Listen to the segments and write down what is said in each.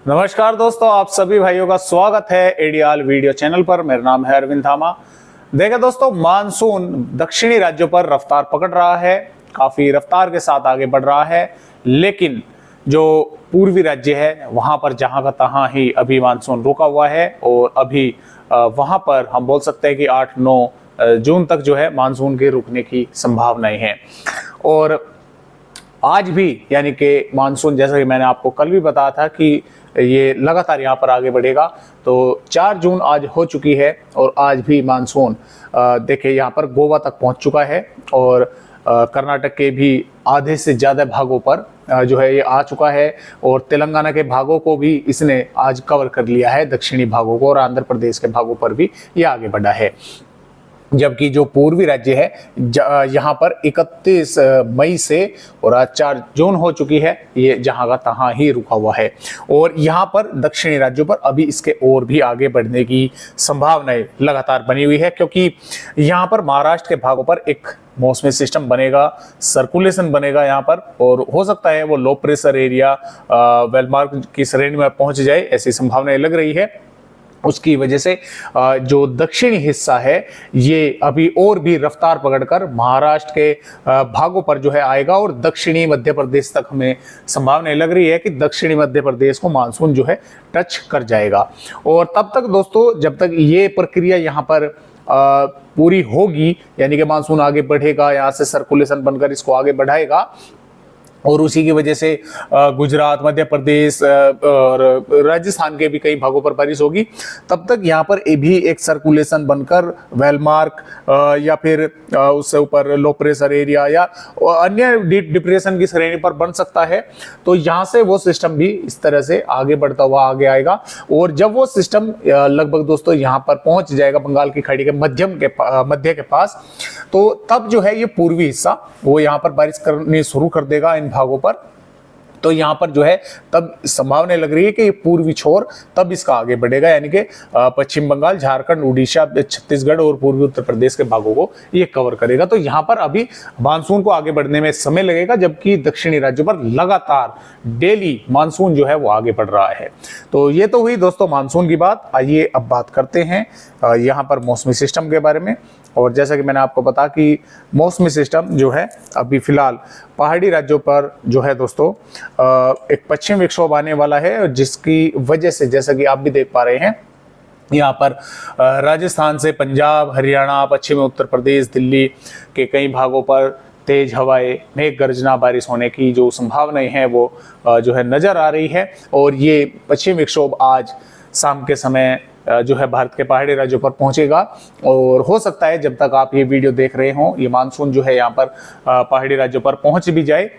नमस्कार दोस्तों, आप सभी भाइयों का स्वागत है एडीआल वीडियो चैनल पर। मेरा नाम है अरविंद धामा। देखें दोस्तों, मानसून दक्षिणी राज्यों पर रफ्तार पकड़ रहा है, काफी रफ्तार के साथ आगे बढ़ रहा है। लेकिन जो पूर्वी राज्य है वहां पर जहां का तहां ही अभी मानसून रुका हुआ है और अभी वहां पर हम बोल सकते हैं कि 8-9 जून तक जो है मानसून के रुकने की संभावनाएं हैं। और आज भी यानी कि मानसून, जैसा कि मैंने आपको कल भी बताया था कि ये लगातार यहाँ पर आगे बढ़ेगा। तो 4 जून आज हो चुकी है और आज भी मानसून देखिए यहाँ पर गोवा तक पहुँच चुका है और कर्नाटक के भी आधे से ज़्यादा भागों पर जो है ये आ चुका है और तेलंगाना के भागों को भी इसने आज कवर कर लिया है, दक्षिणी भागों को, और आंध्र प्रदेश के भागों पर भी ये आगे बढ़ा है। जबकि जो पूर्वी राज्य है यहाँ पर 31 मई से और आज 4 जून हो चुकी है, ये जहाँ का तहाँ ही रुका हुआ है। और यहाँ पर दक्षिणी राज्यों पर अभी इसके और भी आगे बढ़ने की संभावनाएं लगातार बनी हुई है, क्योंकि यहाँ पर महाराष्ट्र के भागों पर एक मौसमी सिस्टम बनेगा, सर्कुलेशन बनेगा यहाँ पर, और हो सकता है वो लो प्रेशर एरिया वेलमार्क की श्रेणी में पहुंच जाए, ऐसी संभावनाएं लग रही है। उसकी वजह से जो दक्षिणी हिस्सा है ये अभी और भी रफ्तार पकड़कर महाराष्ट्र के भागों पर जो है आएगा और दक्षिणी मध्य प्रदेश तक हमें संभावना लग रही है कि दक्षिणी मध्य प्रदेश को मानसून जो है टच कर जाएगा। और तब तक दोस्तों, जब तक ये प्रक्रिया यहाँ पर पूरी होगी, यानी कि मानसून आगे बढ़ेगा, यहाँ से सर्कुलेशन बनकर इसको आगे बढ़ाएगा और उसी की वजह से गुजरात, मध्य प्रदेश और राजस्थान के भी कई भागों पर बारिश होगी, तब तक यहाँ पर भी एक सर्कुलेशन बनकर वेलमार्क या फिर उससे ऊपर लो प्रेशर एरिया या अन्य डिप्रेशन की श्रेणी पर बन सकता है। तो यहाँ से वो सिस्टम भी इस तरह से आगे बढ़ता हुआ आगे आएगा और जब वो सिस्टम लगभग दोस्तों यहाँ पर पहुंच जाएगा बंगाल की खाड़ी के मध्य के पास, तो तब जो है ये पूर्वी हिस्सा वो यहाँ पर बारिश करनी शुरू कर देगा इन भागों पर। तो यहाँ पर जो है तब संभावना लग रही है कि ये पूर्वी छोर तब इसका आगे बढ़ेगा, यानी कि पश्चिम बंगाल, झारखंड, उड़ीसा, छत्तीसगढ़ और पूर्वी उत्तर प्रदेश के भागों को ये कवर करेगा। तो यहाँ पर अभी मानसून को आगे बढ़ने में समय लगेगा, जबकि दक्षिणी राज्यों पर लगातार डेली मानसून जो है वो आगे बढ़ रहा है। तो ये तो हुई दोस्तों मानसून की बात। आइए अब बात करते हैं यहाँ पर मौसमी सिस्टम के बारे में। और जैसा कि मैंने आपको बताया कि मौसमी सिस्टम जो है अभी फिलहाल पहाड़ी राज्यों पर जो है दोस्तों एक पश्चिम विक्षोभ आने वाला है, जिसकी वजह से जैसा कि आप भी देख पा रहे हैं यहाँ पर राजस्थान से पंजाब, हरियाणा, पश्चिमी उत्तर प्रदेश, दिल्ली के कई भागों पर तेज हवाएं, मेघ गर्जना, बारिश होने की जो संभावनाएं हैं वो जो है नजर आ रही है। और ये पश्चिम विक्षोभ आज शाम के समय जो है भारत के पहाड़ी राज्यों पर पहुंचेगा और हो सकता है जब तक आप ये वीडियो देख रहे हो ये मानसून जो है यहाँ पर पहाड़ी राज्यों पर पहुंच भी जाए।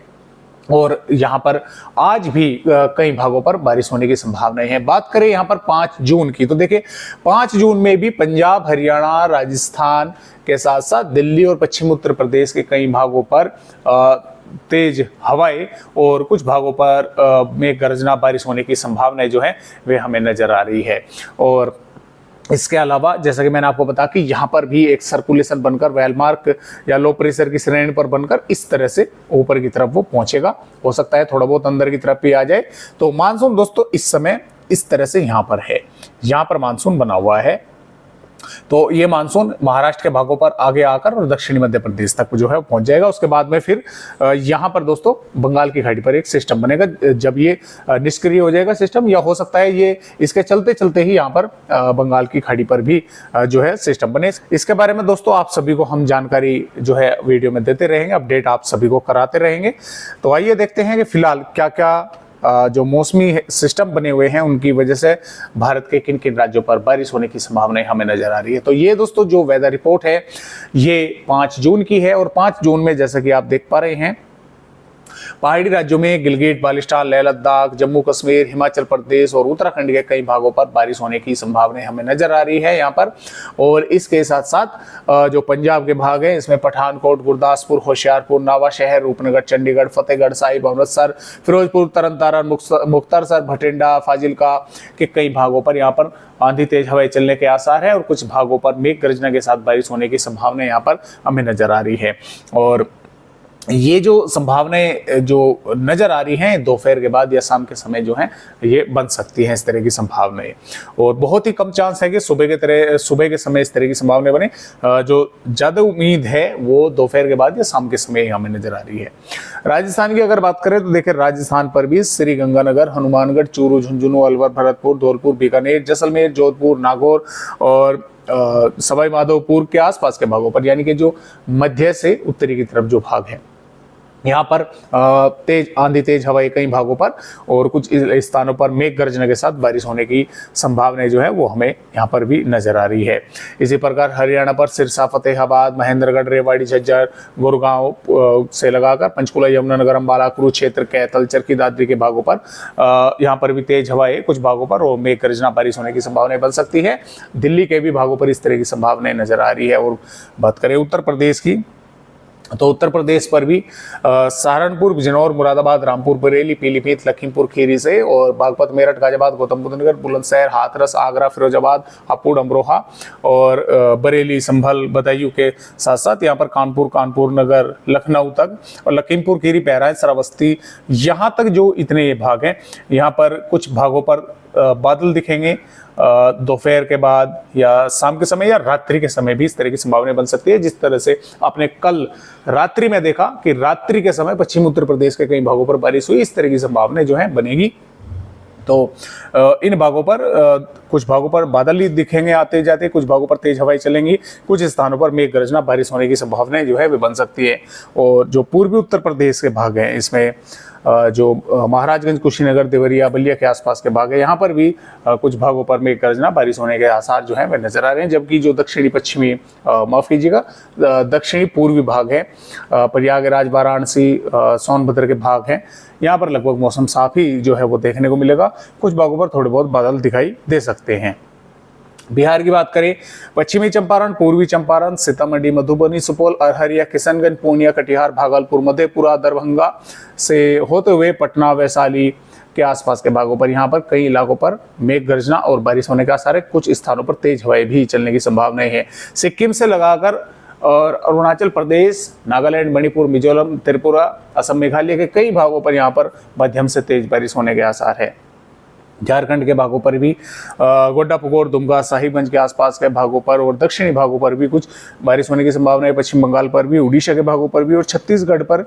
और यहाँ पर आज भी कई भागों पर बारिश होने की संभावनाएं हैं। बात करें यहाँ पर 5 जून की, तो देखिए 5 जून में भी पंजाब, हरियाणा, राजस्थान के साथ साथ दिल्ली और पश्चिम उत्तर प्रदेश के कई भागों पर तेज हवाएं और कुछ भागों पर मेघ गर्जना, बारिश होने की संभावनाएं जो है वे हमें नजर आ रही है। और इसके अलावा जैसा कि मैंने आपको बताया कि यहाँ पर भी एक सर्कुलेशन बनकर वेलमार्क या लो प्रेशर की श्रेणी पर बनकर इस तरह से ऊपर की तरफ वो पहुंचेगा। हो सकता है थोड़ा बहुत अंदर की तरफ भी आ जाए। तो मानसून दोस्तों इस समय इस तरह से यहाँ पर है, यहाँ पर मानसून बना हुआ है। तो ये मानसून महाराष्ट्र के भागों पर आगे आकर और दक्षिणी मध्य प्रदेश तक जो है पहुंच जाएगा। उसके बाद में फिर यहाँ पर दोस्तों बंगाल की खाड़ी पर एक सिस्टम बनेगा। जब ये निष्क्रिय हो जाएगा सिस्टम, या हो सकता है ये इसके चलते चलते ही यहाँ पर बंगाल की खाड़ी पर भी जो है सिस्टम बने। इसके बारे में दोस्तों आप सभी को हम जानकारी जो है वीडियो में देते रहेंगे, अपडेट आप सभी को कराते रहेंगे। तो आइए देखते हैं कि फिलहाल क्या क्या जो मौसमी सिस्टम बने हुए हैं उनकी वजह से भारत के किन किन राज्यों पर बारिश होने की संभावनाएं हमें नजर आ रही है। तो ये दोस्तों जो वेदर रिपोर्ट है ये 5 जून की है और 5 जून में जैसा कि आप देख पा रहे हैं पहाड़ी राज्यों में गिलगिट बाल्टिस्तान, लेह लद्दाख, जम्मू कश्मीर, हिमाचल प्रदेश और उत्तराखंड के कई भागों पर बारिश होने की संभावनाएं हमें नजर आ रही है यहाँ पर। और इसके साथ साथ जो पंजाब के भाग हैं इसमें पठानकोट, गुरदासपुर, होशियारपुर, नवाशहर, रूपनगर, चंडीगढ़, फतेहगढ़ साहिब, अमृतसर, फिरोजपुर, तरन, मुक्तसर, भटिंडा, फाजिलका के कई भागों पर यहाँ पर आंधी तेज हवाएं चलने के आसार है और कुछ भागों पर मेघ गर्जना के साथ बारिश होने की संभावना यहाँ पर हमें नजर आ रही है। और ये जो संभावनाएं जो नजर आ रही हैं दोपहर के बाद या शाम के समय जो है ये बन सकती हैं इस तरह की संभावनाएं, और बहुत ही कम चांस है कि सुबह के समय इस तरह की संभावनाएं बने। जो ज्यादा उम्मीद है वो दोपहर के बाद या शाम के समय हमें नजर आ रही है। राजस्थान की अगर बात करें तो देखिए राजस्थान पर भी श्रीगंगानगर, हनुमानगढ़, चूरू, झुंझुनू, अलवर, भरतपुर, धौलपुर, बीकानेर, जैसलमेर, जोधपुर, नागौर और सवाई माधोपुर के आसपास के भागों पर, यानी कि जो मध्य से उत्तरी की तरफ जो भाग है यहाँ पर तेज आंधी, तेज हवाएं कई भागों पर और कुछ स्थानों पर मेघ गर्जना के साथ बारिश होने की संभावनाएं जो है वो हमें यहाँ पर भी नजर आ रही है। इसी प्रकार हरियाणा पर सिरसा, फतेहाबाद, महेंद्रगढ़, रेवाड़ी, झज्जर, गुड़गांव से लगाकर पंचकुला, यमुनानगर, अंबाला, कुरुक्षेत्र, कैथल, चरखी दादरी के भागों पर यहाँ पर भी तेज हवाएं कुछ भागों पर और मेघ गर्जना बारिश होने की संभावनाएं बन सकती है। दिल्ली के भी भागों पर इस तरह की संभावनाएं नजर आ रही है। और बात करें उत्तर प्रदेश की तो उत्तर प्रदेश पर भी सहारनपुर, बिजनौर, मुरादाबाद, रामपुर, बरेली, पीलीभीत, लखीमपुर खीरी से और बागपत, मेरठ, गाजियाबाद, गौतम बुद्ध नगर, बुलंदशहर, हाथरस, आगरा, फिरोजाबाद, हापुड़, अमरोहा और बरेली, संभल, बदायूं के साथ साथ यहाँ पर कानपुर नगर, लखनऊ तक और लखीमपुर खीरी, बहराइच, श्रावस्ती, यहाँ तक जो इतने ये भाग हैं यहाँ पर कुछ भागों पर बादल दिखेंगे दोपहर के बाद या शाम के समय या रात्रि के समय भी इस तरह की संभावनाएं बन सकती है। जिस तरह से आपने कल रात्रि में देखा कि रात्रि के समय पश्चिम उत्तर प्रदेश के कई भागों पर बारिश हुई, इस तरह की संभावनाएं जो है बनेगी। तो इन भागों पर कुछ भागों पर बादल ही दिखेंगे आते जाते, कुछ भागों पर तेज हवाएं चलेंगी, कुछ स्थानों पर मेघ गर्जना बारिश होने की संभावनाएं जो है वे बन सकती है। और जो पूर्वी उत्तर प्रदेश के भाग हैं इसमें जो महाराजगंज, कुशीनगर, देवरिया, बलिया के आसपास के भाग है यहाँ पर भी कुछ भागों पर मेघ गर्जना बारिश होने के आसार जो है वे नजर आ रहे हैं। जबकि जो दक्षिणी पश्चिमी माफ कीजिएगा दक्षिणी पूर्वी भाग है, प्रयागराज, वाराणसी, सोनभद्र के भाग हैं, यहाँ पर लगभग मौसम साफ ही जो है वो देखने को मिलेगा। कुछ भागों पर थोड़े बहुत बादल दिखाई दे सकते हैं। बिहार की बात करें, पश्चिमी चंपारण, पूर्वी चंपारण, सीतामढ़ी, मधुबनी, सुपौल, अररिया, किशनगंज, पूर्णिया, कटिहार, भागलपुर, मधेपुरा, दरभंगा से होते हुए पटना, वैशाली के आसपास के भागों पर यहाँ पर कई इलाकों पर मेघ गर्जना और बारिश होने का आसार है। कुछ स्थानों पर तेज हवाएं भी चलने की संभावनाएं है। सिक्किम से लगाकर और अरुणाचल प्रदेश, नागालैंड, मणिपुर, मिजोरम, त्रिपुरा, असम, मेघालय के कई भागों पर यहाँ पर मध्यम से तेज बारिश होने के आसार है। झारखंड के भागों पर भी गोड्डा, पुकोर, दुमका, साहिबगंज के आसपास के भागों पर और दक्षिणी भागों पर भी कुछ बारिश होने की संभावना है। पश्चिम बंगाल पर भी, उड़ीसा के भागों पर भी और छत्तीसगढ़ पर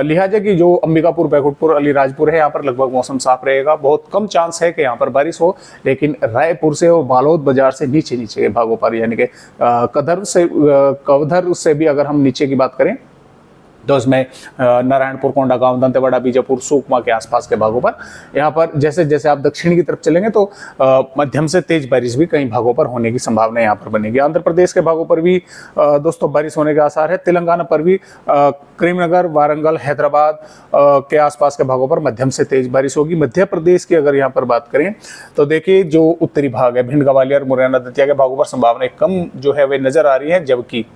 लिहाजा की जो अंबिकापुर, बैकुंठपुर, अलीराजपुर है यहाँ पर लगभग मौसम साफ रहेगा। बहुत कम चांस है कि यहाँ पर बारिश हो, लेकिन रायपुर से और बालोद बाजार से नीचे के भागों पर यानी कि कवधर से भी अगर हम नीचे की बात करें तो उसमें नारायणपुर, कोंडागांव, दंतेवाड़ा, बीजापुर, सुकमा के आसपास के भागों पर यहाँ पर जैसे जैसे आप दक्षिण की तरफ चलेंगे तो मध्यम से तेज बारिश भी कई भागों पर होने की संभावना यहाँ पर बनेगी। आंध्र प्रदेश के भागों पर भी दोस्तों बारिश होने के आसार है। तेलंगाना पर भी करीमनगर, वारंगल, हैदराबाद के आसपास के भागों पर मध्यम से तेज बारिश होगी। मध्य प्रदेश की अगर यहाँ पर बात करें तो देखिए जो उत्तरी भाग है, भिंड, ग्वालियर, मुरैना, दतिया के भागों पर संभावनाएं कम जो है वे नजर आ रही है। जबकि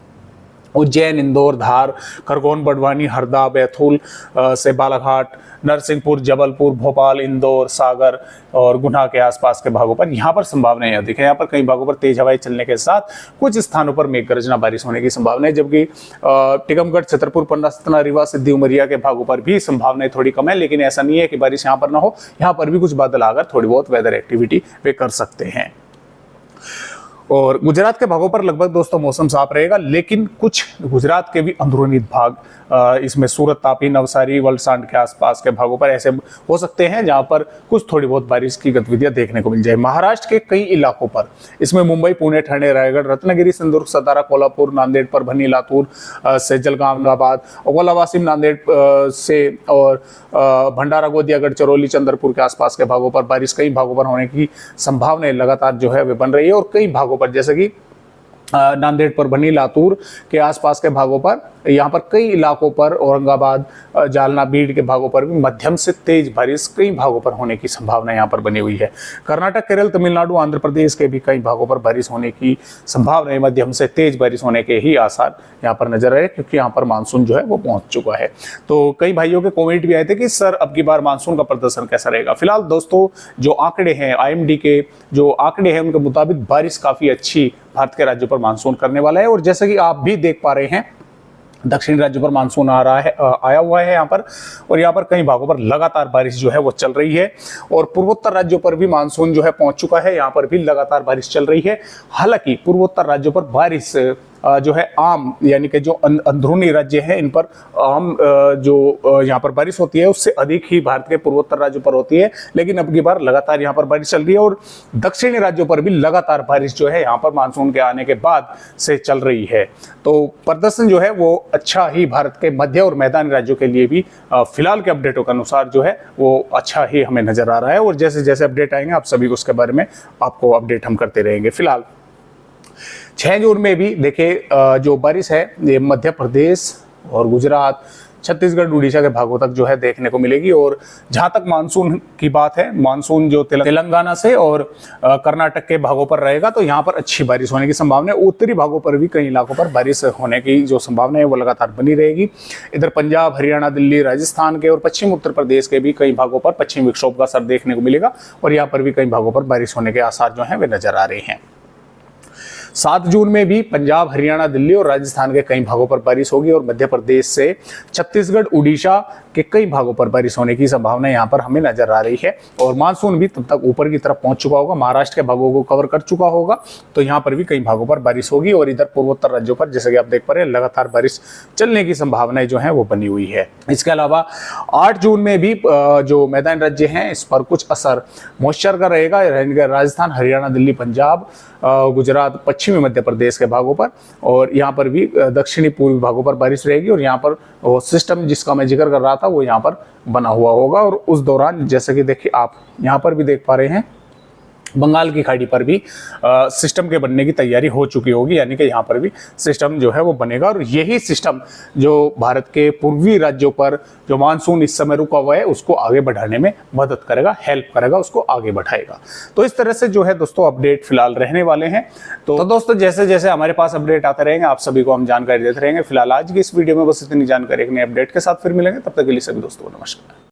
उज्जैन, इंदौर, धार, खरगोन, बड़वानी, हरदा, बैतूल से बालाघाट, नरसिंहपुर, जबलपुर, भोपाल, इंदौर, सागर और गुना के आसपास के भागों पर यहाँ पर संभावनाएं अधिक है। यहाँ पर कई भागों पर तेज हवाएं चलने के साथ कुछ स्थानों पर मेघ गर्जना बारिश होने की संभावना है। जबकि टीकमगढ़, छतरपुर, पन्ना, सतना, रीवा, सिद्धि, उमरिया के भागों पर भी संभावनाएं थोड़ी कम है, लेकिन ऐसा नहीं है कि बारिश यहाँ पर ना हो। यहाँ पर भी कुछ बादल आकर थोड़ी बहुत वेदर एक्टिविटी वे कर सकते हैं। और गुजरात के भागों पर लगभग दोस्तों मौसम साफ रहेगा, लेकिन कुछ गुजरात के भी अंदरूनी भाग इसमें सूरत, तापी, नवसारी, वलसाड के आसपास के भागों पर ऐसे हो सकते हैं जहां पर कुछ थोड़ी बहुत बारिश की गतिविधियां देखने को मिल जाए। महाराष्ट्र के कई इलाकों पर इसमें मुंबई, पुणे, ठाणे, रायगढ़, रत्नागिरी, सिंधुदुर्ग, सातारा, कोल्हापुर, नांदेड़, परभणी, लातूर से जलगांव, अहमदाबाद, अकोला, वाशिम, नांदेड़ से और भंडारा, गोंदिया, गढ़चिरौली, चंद्रपुर के आसपास के भागों पर बारिश कई भागों पर होने की संभावनाएं लगातार जो है वे बन रही है। और कई भागों पर जैसे कि नांदेड़, परभणी, लातूर के आसपास के भागों पर, यहाँ पर कई इलाकों पर, औरंगाबाद, जालना, बीड़ के भागों पर भी मध्यम से तेज बारिश कई भागों पर होने की संभावना यहाँ पर बनी हुई है। कर्नाटक, केरल, तमिलनाडु, आंध्र प्रदेश के भी कई भागों पर बारिश होने की संभावना है। मध्यम से तेज बारिश होने के ही आसार यहाँ पर नजर आए, क्योंकि यहाँ पर मानसून जो है वो पहुंच चुका है। तो कई भाइयों के कॉमेंट भी आए थे कि सर अब की बार मानसून का प्रदर्शन कैसा रहेगा। फिलहाल दोस्तों जो आंकड़े हैं, IMD के जो आंकड़े हैं उनके मुताबिक बारिश काफी अच्छी भारत के राज्यों पर मानसून करने वाला है। और जैसे कि आप भी देख पा रहे हैं दक्षिणी राज्यों पर मानसून आ रहा है, आया हुआ है यहाँ पर, और यहाँ पर कई भागों पर लगातार बारिश जो है वो चल रही है। और पूर्वोत्तर राज्यों पर भी मानसून जो है पहुंच चुका है, यहाँ पर भी लगातार बारिश चल रही है। हालांकि पूर्वोत्तर राज्यों पर बारिश जो है आम, यानी कि जो अंदरूनी राज्य है इन पर आम जो यहाँ पर बारिश होती है उससे अधिक ही भारत के पूर्वोत्तर राज्यों पर होती है। लेकिन अब की बार लगातार यहाँ पर बारिश चल रही है और दक्षिणी राज्यों पर भी लगातार बारिश जो है यहाँ पर मानसून के आने के बाद से चल रही है। तो प्रदर्शन जो है वो अच्छा ही भारत के मध्य और मैदानी राज्यों के लिए भी फिलहाल के अपडेटों के अनुसार जो है वो अच्छा ही हमें नजर आ रहा है। और जैसे जैसे अपडेट आएंगे आप सभी उसके बारे में आपको अपडेट हम करते रहेंगे। फिलहाल 6 जून में भी देखिए जो बारिश है ये मध्य प्रदेश और गुजरात, छत्तीसगढ़, उड़ीसा के भागों तक जो है देखने को मिलेगी। और जहां तक मानसून की बात है, मानसून जो तेलंगाना से और कर्नाटक के भागों पर रहेगा तो यहाँ पर अच्छी बारिश होने की संभावना है। उत्तरी भागों पर भी कई इलाकों पर बारिश होने की जो संभावना है वो लगातार बनी रहेगी। इधर पंजाब, हरियाणा, दिल्ली, राजस्थान के और पश्चिम उत्तर प्रदेश के भी कई भागों पर पश्चिमी विक्षोभ का असर देखने को मिलेगा और यहाँ पर भी कई भागों पर बारिश होने के आसार जो है वे नजर आ रहे हैं। 7 जून में भी पंजाब, हरियाणा, दिल्ली और राजस्थान के कई भागों पर बारिश होगी और मध्य प्रदेश से छत्तीसगढ़, उड़ीसा के कई भागों पर बारिश होने की संभावना यहाँ पर हमें नजर आ रही है। और मानसून भी तब तक ऊपर की तरफ पहुंच चुका होगा, महाराष्ट्र के भागों को कवर कर चुका होगा, तो यहाँ पर भी कई भागों पर बारिश होगी। और इधर पूर्वोत्तर राज्यों पर जैसे कि आप देख पा रहे हैं लगातार बारिश चलने की संभावनाएं जो है वो बनी हुई है। इसके अलावा 8 जून में भी जो मैदानी राज्य हैं इस पर कुछ असर मॉइस्चर का रहेगा। राजस्थान, हरियाणा, दिल्ली, पंजाब, गुजरात, पश्चिमी मध्य प्रदेश के भागों पर और यहाँ पर भी दक्षिणी पूर्वी भागों पर बारिश रहेगी। और यहाँ पर वो सिस्टम जिसका मैं जिक्र कर रहा था वो यहाँ पर बना हुआ होगा। और उस दौरान जैसे कि देखिए आप यहाँ पर भी देख पा रहे हैं बंगाल की खाड़ी पर भी सिस्टम के बनने की तैयारी हो चुकी होगी, यानी कि यहाँ पर भी सिस्टम जो है वो बनेगा। और यही सिस्टम जो भारत के पूर्वी राज्यों पर जो मानसून इस समय रुका हुआ है उसको आगे बढ़ाने में मदद करेगा, हेल्प करेगा, उसको आगे बढ़ाएगा। तो इस तरह से जो है दोस्तों अपडेट फिलहाल रहने वाले हैं। तो दोस्तों जैसे जैसे हमारे पास अपडेट आते रहेंगे आप सभी को हम जानकारी देते रहेंगे। फिलहाल आज की इस वीडियो में बस इतनी जानकारी, एक नए अपडेट के साथ फिर मिलेंगे, तब तक के लिए सभी दोस्तों को नमस्कार।